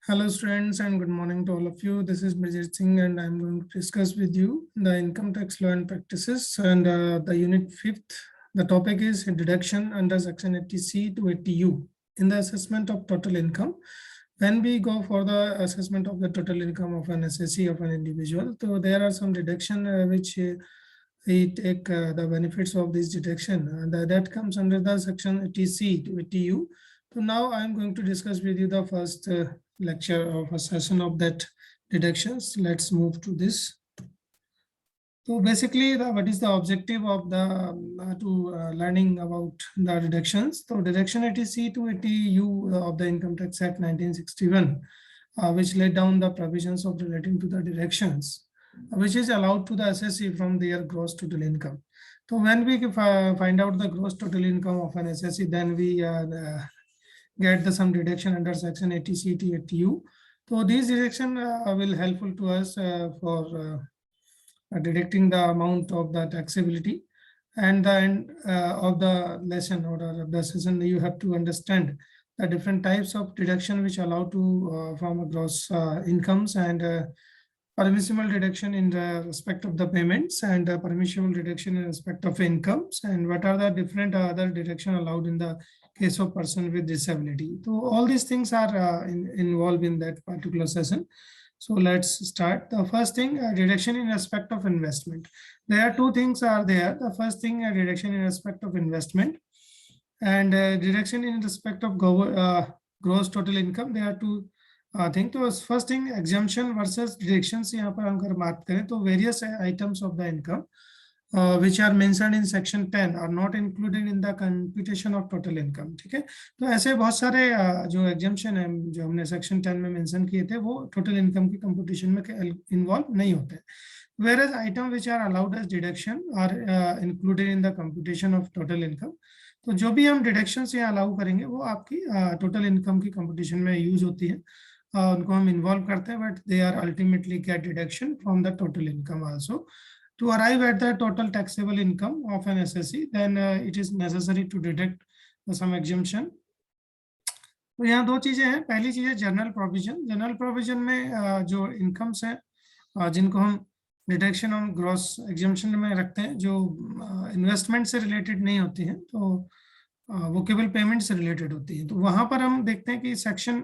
Hello students and good morning to all of you. This is Brijit Singh and I'm going to discuss with you the income tax law and practices and the unit 5th. The topic is deduction under section 80C to 80U in the assessment of total income. When we go for the assessment of the total income of an SSC of an individual, so there are some deduction which we take the benefits of this deduction and that comes under the section 80C to 80U. So now I'm going to discuss with you the first lecture of a session of that deductions. Let's move to this. So basically, what is the objective of the learning about the deductions? So deduction 80C to 80U of the Income Tax Act 1961, which laid down the provisions of relating to the deductions, which is allowed to the SSC from their gross total income. So when we find out the gross total income of an SSC, then we get the some deduction under section 80C to 80U. So these deduction will helpful to us for deducting the amount of the taxability. And the end of the lesson or the session, you have to understand the different types of deduction which allow to from gross incomes and permissible deduction in the respect of the payments and permissible deduction in respect of incomes, and what are the different other deduction allowed in the case of person with disability. So all these things are involved in that particular session. So let's start. The first thing, deduction in respect of investment. There are two things are there. The first thing, deduction in respect of investment, and deduction in respect of gross total income. There are two things. So first thing, exemption versus deductions. यहाँ पर हम अगर बात करें तो various items of the income which are mentioned in section 10 are not included in the computation of total income. ठीक है, तो ऐसे बहुत सारे जो exemption है जो हमने section 10 में mention किए थे वो total income की computation में involve नहीं होते, whereas item which are allowed as deduction are included in the computation of total income. तो जो भी हम deductions यहाँ allow करेंगे वो आपकी total income की computation में use होती है, उनको हम involve करते हैं, but they are ultimately get deduction from the total income also. To arrive at the total taxable income of an SSC, then it is necessary to deduct some exemption. तो यहाँ दो चीजें हैं. पहली चीज है जनरल प्रोविजन. जनरल प्रोविजन में जो इनकम्स हैं जिनको हम डिडक्शन और ग्रॉस एग्जेम्पशन में रखते हैं, जो इन्वेस्टमेंट से रिलेटेड नहीं होती हैं, तो वो केवल पेमेंट से रिलेटेड होती है. तो वहां पर हम देखते हैं कि सेक्शन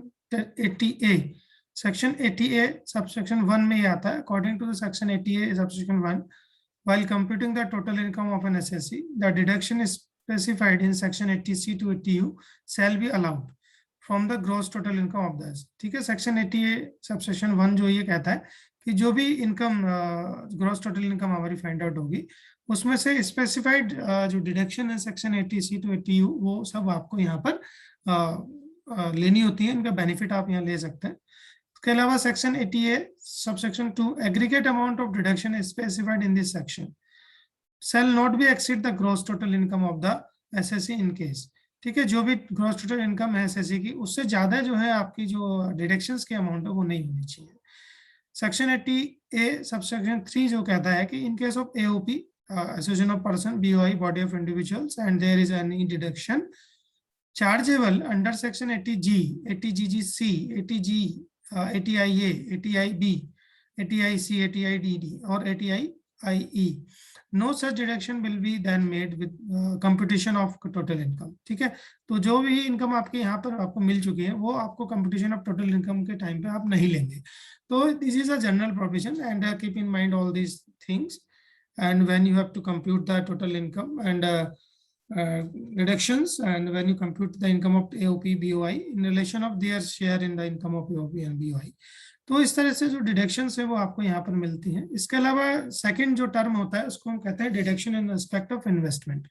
80A सबसेक्शन 1 में ये आता है. According to the section 80A subsection 1, while computing the total income of an SSC, the deduction is specified in section 80C to 80U shall be allowed from the gross total income of the. ठीक है, section 80A subsection 1 जो ये कहता है कि जो भी income gross total income हमारी फाइंड आउट होगी उसमें से स्पेसिफाइड जो डिडक्शन है सेक्शन 80C to 80U वो सब आपको यहाँ पर लेनी होती है. इनका बेनिफिट आप यहाँ ले सकते हैं. इसके अलावा section 80A subsection 2, aggregate amount of deduction is specified in this section shall not be exceed the gross total income of the assessee in case. ठीक है, जो भी ग्रॉस टोटल इनकम है एसएससी की उससे ज्यादा जो है आपकी जो डिडक्शंस की अमाउंट है वो नहीं होनी चाहिए. सेक्शन 80A सबसेक्शन 3 जो कहता है कि in case of AOP association of person, BOI body of individuals, and there is any deduction chargeable under section 80G, 80GGC, 80G, 80IA, 80IB, 80IC, 80IDD और 80IE. No such deduction will be then made with computation of total income. ठीक है, तो जो भी income आपके यहाँ पर आपको मिल चुकी है वो आपको computation of total income के टाइम पे आप नहीं लेंगे. तो this is a general provision and keep in mind all these things, and when you have to compute the total income and deductions, and when you compute the income of AOP, BOI in relation of their share in the income of AOP and BOI. तो इस तरह से जो deductions है वो आपको यहाँ पर मिलती हैं. इसके अलावा सेकंड जो टर्म होता है उसको हम कहते हैं deduction in respect of investment.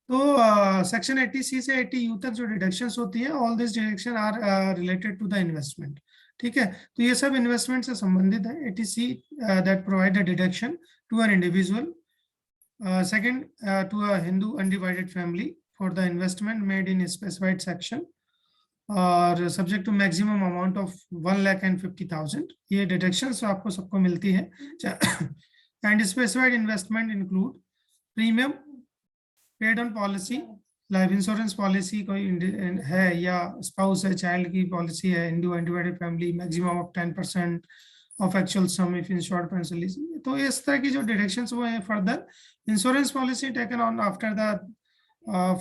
तो सेक्शन 80C से 80U तक जो डिडक्शंस होती है, all this deduction are related to the investment. ठीक है, तो ये सब इन्वेस्टमेंट से संबंधित है. 80C that provide a deduction to an individual, second to a Hindu undivided family for the investment made in a specified section or subject to maximum amount of 1,50,000. ये deductions आपको सबको मिलती है. And specified investment include premium paid on policy, life insurance policy कोई है या spouse है, child की पॉलिसी है, undivided family, maximum of 10% of actual sum if insured pension, तो इस तरह की जो डिडक्शंस वो है further insurance policy taken on after the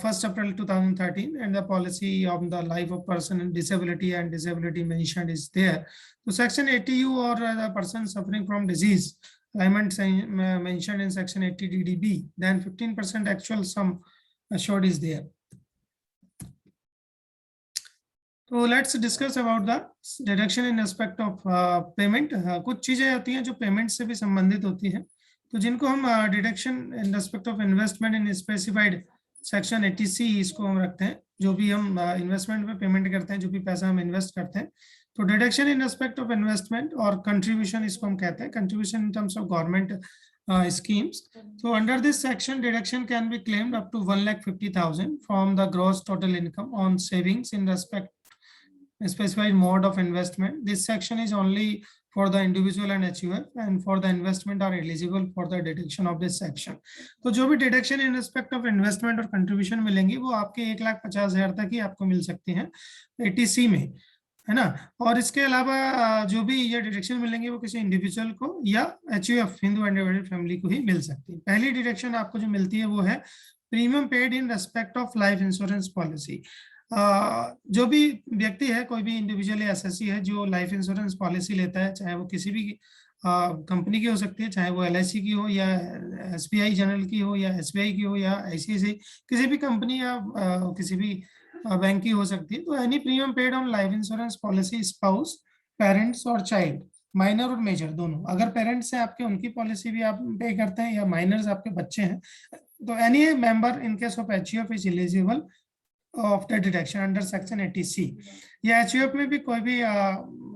1st April 2013 and the policy of the life of person and disability mentioned is there. So section 80U or the person suffering from disease ailment mentioned in section 80 DDB, then 15% actual sum assured is there. तो let's discuss about the deduction in respect of payment. कुछ चीजें आती हैं जो payment से भी संबंधित होती हैं, तो जिनको हम deduction in respect of investment in specified section 80C इसको हम रखते हैं। जो भी हम इन्वेस्टमेंट में पेमेंट करते हैं, जो भी पैसा हम इन्वेस्ट करते हैं, तो deduction in respect of investment और कंट्रीब्यूशन इसको हम कहते हैं, contribution in terms of government schemes. So under this section, deduction can be claimed up to 1,50,000 from the gross total income on savings in respect specified mode of investment. This section is only for the individual and HUF, and for the investment are eligible for the deduction of this section. तो जो भी deduction in respect of investment और contribution मिलेंगी वो आपके 1,50,000 तक ही आपको मिल सकती हैं 80C में, है ना। और इसके अलावा जो भी ये डिडक्शन मिलेंगे वो किसी इंडिविजुअल को या HUF हिंदू अनडिवाइडेड फैमिली को ही मिल सकती है। पहली डिडक्शन आपको जो मिलती है वो है premium paid in respect of life insurance policy. जो भी व्यक्ति है, कोई भी इंडिविजुअल या एसएससी है जो लाइफ इंश्योरेंस पॉलिसी लेता है, चाहे वो किसी भी कंपनी की हो सकती है, चाहे वो LIC की हो या SBI जनरल की हो या SBI की हो या ICICI, किसी भी कंपनी या किसी भी बैंक की हो सकती है। तो any premium paid on life insurance policy spouse, parents और चाइल्ड, माइनर और मेजर दोनों, अगर पेरेंट्स हैं आपके उनकी पॉलिसी भी आप पे करते हैं या माइनर्स आपके बच्चे हैं, तो any member in case of HUF is eligible of the deduction under section 80C। या HUF में भी कोई भी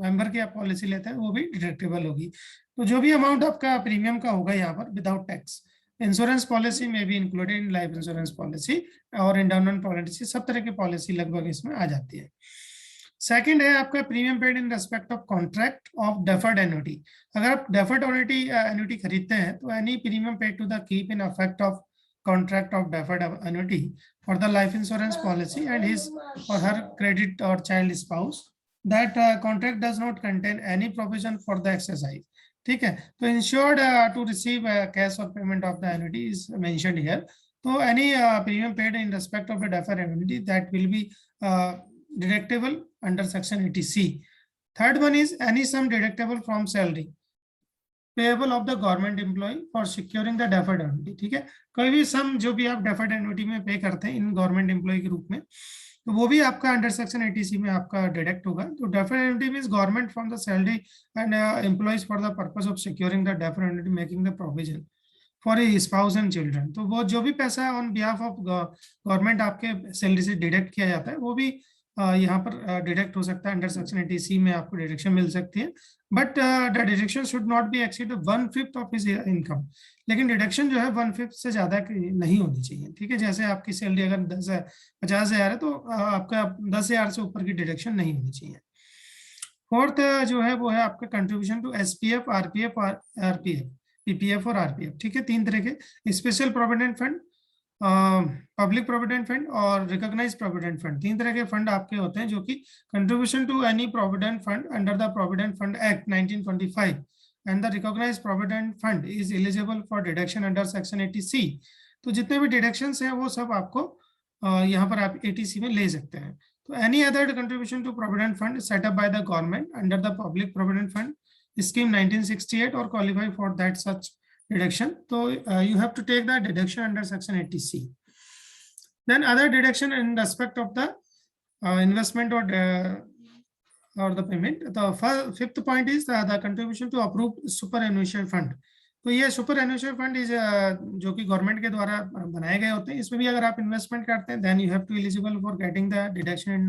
मेंबर की आप पॉलिसी लेते हैं वो भी डिडक्टेबल होगी। तो जो भी अमाउंट आपका प्रीमियम का होगा यहाँ पर विदाउट टैक्स, इंश्योरेंस पॉलिसी में भी included in life insurance policy और एंडाउमेंट पॉलिसी, सब तरह की पॉलिसी लगभग इसमें आ जाती है। सेकंड है आपका premium paid in respect of contract of deferred annuity. अगर आप डेफर्ड एन्युटी खरीदते हैं तो any premium paid to the keep in effect of contract of deferred annuity for the life insurance policy and his or her credit or child spouse, that contract does not contain any provision for the exercise. ठीक है, तो insured to receive cash or payment of the annuity is mentioned here. So any premium paid in respect of a deferred annuity that will be deductible under section 80C. Third one is any sum deductible from salary payable of the government employ for securing the deferred annuity. ठीक है, कोई भी सम जो भी आप deferred annuity में पे करते हैं इन गवर्नमेंट एम्प्लॉय के रूप में, तो वो भी आपका अंडर सेक्शन 80C में आपका डिडक्ट होगा। तो deferred annuity means government from the salary and employees for the purpose of securing the deferred annuity making the provision for a spouse and children. तो वो जो भी पैसा ऑन बिहाफ ऑफ गवर्नमेंट आपके सैलरी से deduct किया जाता है वो भी यहाँ पर डिडक्ट हो सकता है। अंडर सेक्शन 80C में आपको डिडक्शन मिल सकती है, but the deduction should not be exceed 1/5 of his income. लेकिन डिडक्शन जो है 1/5 से ज्यादा नहीं होनी चाहिए। ठीक है, जैसे आपकी सैलरी अगर 50,000 है तो आपका 10,000 से ऊपर की डिडक्शन नहीं होनी चाहिए। फोर्थ जो है वो है आपका कंट्रीब्यूशन टू SPF, RPF और RPF, PPF और RPF। ठीक है, तीन तरह के special provident fund, public provident fund और रिकॉग्नाइज्ड प्रोविडेंट फंड, तीन तरह के फंड आपके होते हैं जो कि contribution to any provident fund under the provident fund act 1925 and the recognised provident fund is eligible for deduction under section 80C। तो जितने भी डिडक्शंस हैं वो सब आपको यहाँ पर आप 80C में ले सकते हैं। तो any other contribution to provident fund set up by the government under the public provident fund scheme 1968 और qualify for that such deduction, so you have to take the deduction under section 80C. Then other deduction in respect of the investment or the payment. The fifth point is the contribution to approved superannuation fund. तो ये superannuation fund is जो कि government के द्वारा बनाए गए होते हैं, इसमें भी अगर आप इन्वेस्टमेंट करते हैं then you have to eligible for getting the deduction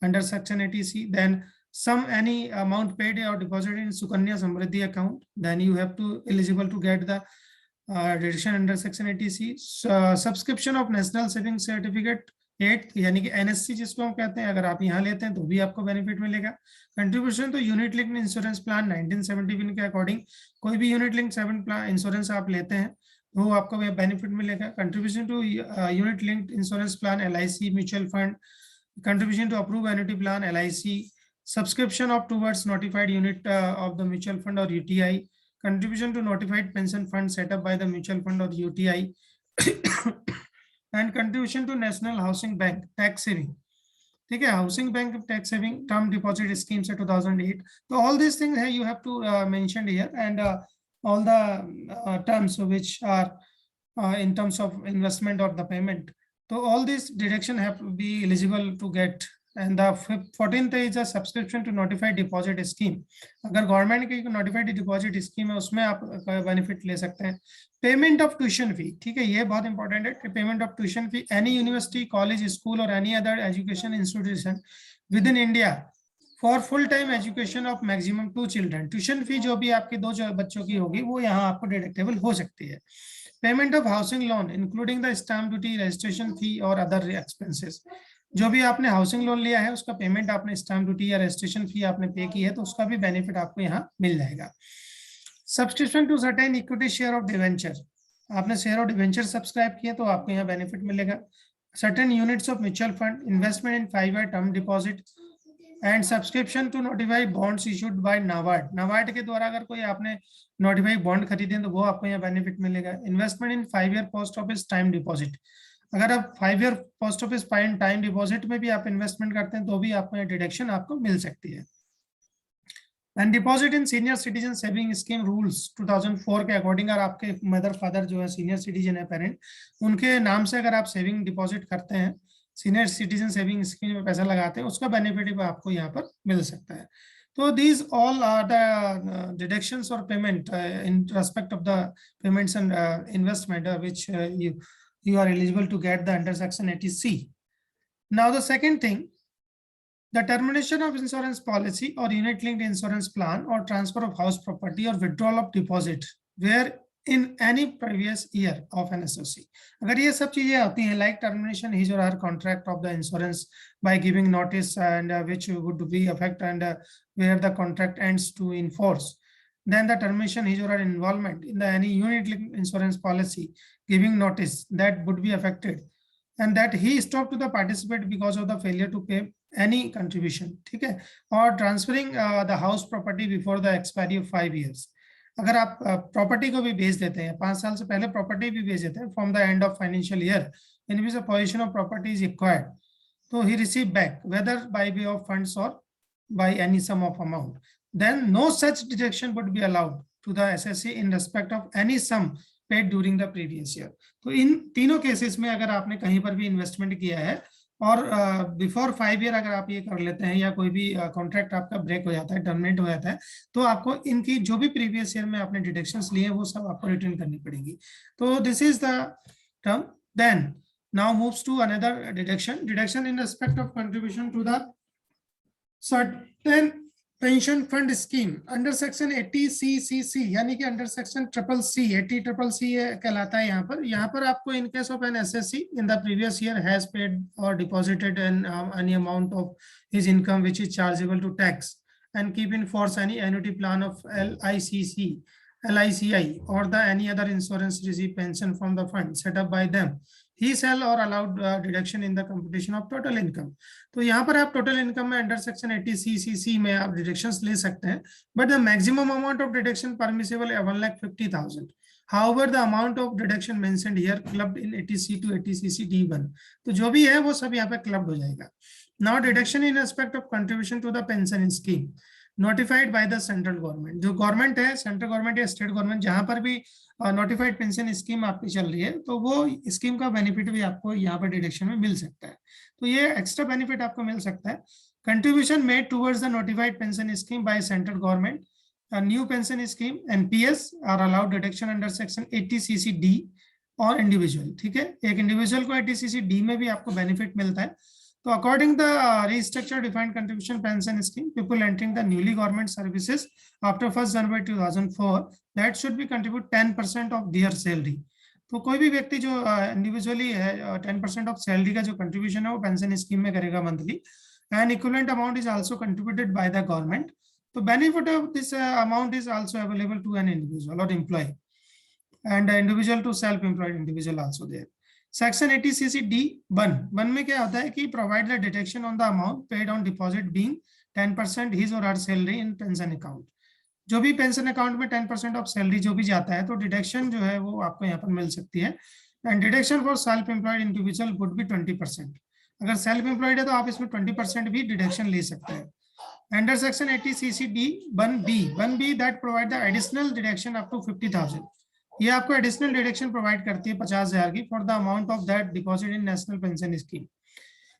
under section 80C. Then some any amount paid or deposited in Sukanya Samriddhi account, then you have to eligible to get the deduction under section 80C. Subscription of National Savings Certificate 8 यानी कि NSC जिसको हम कहते हैं, अगर आप यहाँ लेते हैं तो भी आपको बेनिफिट मिलेगा। कंट्रीब्यूशन तो यूनिट लिंक्ड इंश्योरेंस प्लान 1971 के अकॉर्डिंग, कोई भी यूनिट लिंक्ड 7 प्लान इंश्योरेंस आप लेते हैं वो आपको बेनिफिट मिलेगा। Contribution to unit linked insurance plan LIC mutual fund, contribution to approved annuity plan LIC, subscription of towards notified unit of the mutual fund or UTI, contribution to notified pension fund set up by the mutual fund or UTI, and contribution to National Housing Bank tax saving. ठीक है, housing bank tax saving term deposit scheme से 2008. तो all this things है you have to mention here, and all the terms which are in terms of investment or the payment. So all these deduction have to be eligible to get. And the 14th is a subscription to notified deposit scheme. अगर government की notified deposit scheme है उसमें आप benefit ले सकते हैं. Payment of tuition फी, ठीक है, ये बहुत इंपॉर्टेंट है कि payment of tuition fee any university, college, school और any other education institution within India for full time education of maximum 2 children. Tuition fee जो भी आपके 2 बच्चों की होगी वो यहाँ आपको डिडक्टेबल हो सकती है. Payment of housing loan including the stamp duty, registration fee और अदर एक्सपेंसेस. जो भी आपने हाउसिंग लोन लिया है उसका पेमेंट आपने स्टैम्प ड्यूटी या रजिस्ट्रेशन फी आपने पे की है तो उसका भी बेनिफिट आपको यहाँ मिल जाएगा. Subscription to certain equity share of debenture, आपने शेयर ऑफ डिवेंचर सब्सक्राइब किया तो आपको यहाँ बेनिफिट मिलेगा. Certain units of mutual fund, investment in 5-year term deposit, and subscription to notify bonds issued by NABARD. NABARD के द्वारा अगर कोई आपने नोटिफाई बॉन्ड खरीदे तो वो आपको यहाँ बेनिफिट मिलेगा. Investment in 5-year post office time deposit, अगर आप 5-year post office time deposit में भी आप इन्वेस्टमेंट करते हैं तो भी आपको यहाँ डिडक्शन आपको मिल सकती है. And deposit in senior citizen saving scheme rules 2004 के अकॉर्डिंग, अगर आपके मदर फादर जो है सीनियर सिटीजन है पेरेंट, उनके नाम से अगर आप सेविंग डिपॉजिट करते हैं, सीनियर सिटीजन सेविंग स्कीम में पैसा लगाते हैं, उसका बेनिफिट भी आपको यहाँ पर मिल सकता है. तो these all are the deductions और payment in respect of the payments and investment which you are eligible to get the under section 80C. Now the second thing, the termination of insurance policy or unit linked insurance plan or transfer of house property or withdrawal of deposit where in any previous year of an SOC. अगर ये सब चीजें होती हैं like termination his or her contract of the insurance by giving notice and which would be effect and where the contract ends to enforce, then the termination his or her involvement in the any unit linked insurance policy giving notice that would be affected and that he stopped to the participate because of the failure to pay any contribution, ठीक है, और transferring the house property before the expiry of 5 years. अगर आप property को भी बेच देते हैं, 5 साल से पहले प्रॉपर्टी भी बेच देते हैं from the end of financial year in which the position of property is acquired, तो he receive back whether by way of funds और by any sum of amount, then no such deduction would be allowed to the SSC in respect of any sum paid during the previous year. तो इन तीनों cases में अगर आपने कहीं पर भी investment किया है और बिफोर 5 year अगर आप ये कर लेते हैं या कोई भी कॉन्ट्रैक्ट आपका ब्रेक हो जाता है, टर्मिनेट हो जाता है, तो आपको इनकी जो भी प्रीवियस ईयर में आपने डिडक्शंस लिए वो सब आपको रिटर्न करनी पड़ेगी. तो this is the term. Then now moves to another deduction in respect of contribution to the certain pension fund scheme under section 80CCC, यानी कि अंडर सेक्शन CCC 80CCC कहलाता है. यहाँ पर आपको in case of an SSC in the previous year has paid और deposited any amount of his income which is chargeable to tax and keep in force any annuity plan of LICI or the any other insurance receive pension from the fund set up by them, he shall or allowed deduction in the computation of total income. तो यहाँ पर आप total income में under section 80CCC में आप deductions ले सकते हैं, but the maximum amount of deduction permissible is 1,50,000. However, the amount of deduction mentioned here clubbed in 80C to 80CC D1. तो जो भी है वो सब यहाँ पे clubbed हो जाएगा. Now deduction in respect of contribution to the pension scheme notified by the central government. जो गवर्नमेंट है, सेंट्रल गवर्नमेंट या स्टेट गवर्नमेंट, जहां पर भी नोटिफाइड पेंशन स्कीम आपकी चल रही है तो वो स्कीम का बेनिफिट भी आपको यहाँ पर डिडक्शन में मिल सकता है. तो ये एक्स्ट्रा बेनिफिट आपको मिल सकता है. Contribution made towards the notified pension scheme by central government, new pension scheme NPS are allowed deduction under section 80CC D और इंडिविजुअल. ठीक है, एक इंडिविजुअल को 80CC D में भी आपको बेनिफिट मिलता है. So according the restructured defined contribution pension scheme, people entering the newly government services after 1st January 2004 that should be contribute 10% of their salary. तो कोई भी व्यक्ति जो इंडिविजुअली है 10% ऑफ सैलरी का जो कंट्रीब्यूशन है वो पेंशन स्कीम में करेगा monthly, and equivalent amount is also contributed by the government. तो benefit of this amount is also available to an individual और employ. and individual to self-employed individual also there. Section 80 CC D1 में क्या होता है कि provide the deduction on the amount paid on deposit being 10% his or her salary in pension account. जो भी pension account में 10% of salary जो भी जाता है तो डिडक्शन जो है वो आपको यहाँ पर मिल सकती है. And deduction for self employed individual would be 20%. अगर सेल्फ एम्प्लॉयड है तो आप इसमें 20% भी डिडक्शन ले सकते हैं. Under section 80 CC D1B that provide the additional deduction up to 50,000. ये आपको एडिशनल डिडक्शन प्रोवाइड करती है 50,000 की for the amount of that deposit in national pension scheme.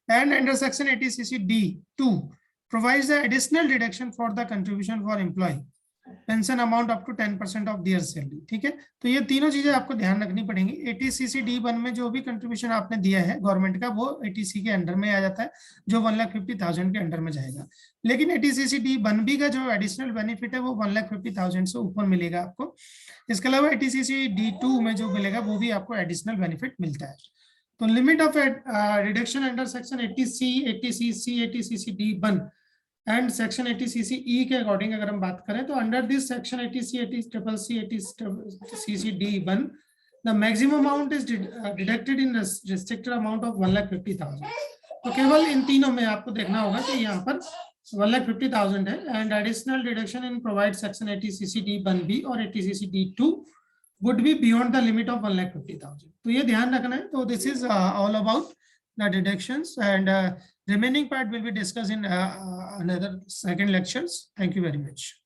And under section 80 CC D2 provides the additional deduction for the contribution for employee pension amount up to 10% of their salary. ठीक है, तो ये तीनों चीजें आपको ध्यान रखनी पड़ेंगी. 80 CC D1 में जो भी कंट्रीब्यूशन आपने दिया है गवर्नमेंट का वो 80C के अंडर में आ जाता है जो 1,50,000 के अंडर में जाएगा. लेकिन 80 CC D1B का जो एडिशनल बेनिफिट है वो 1,50,000 से ऊपर मिलेगा आपको. इसके अलावा 80 CC D2 में जो मिलेगा वो भी आपको एडिशनल बेनिफिट मिलता है. तो limit of reduction under section 80C, 80CC, 80 CC D1 and section 80 CC E के अकॉर्डिंग अगर हम बात करें तो under this section 80C, 80CC, 80 CC D1 the maximum amount is deducted in restricted amount of 1,50,000. तो केवल इन तीनों में आपको देखना होगा कि यहाँ पर 1,50,000 है and additional deduction in provide section 80 CC D1B और 80 CC D2 would be beyond the limit of 1,50,000. तो ये ध्यान रखना है. तो this is all about the deductions and remaining part will be discussed in another second lectures. Thank you very much.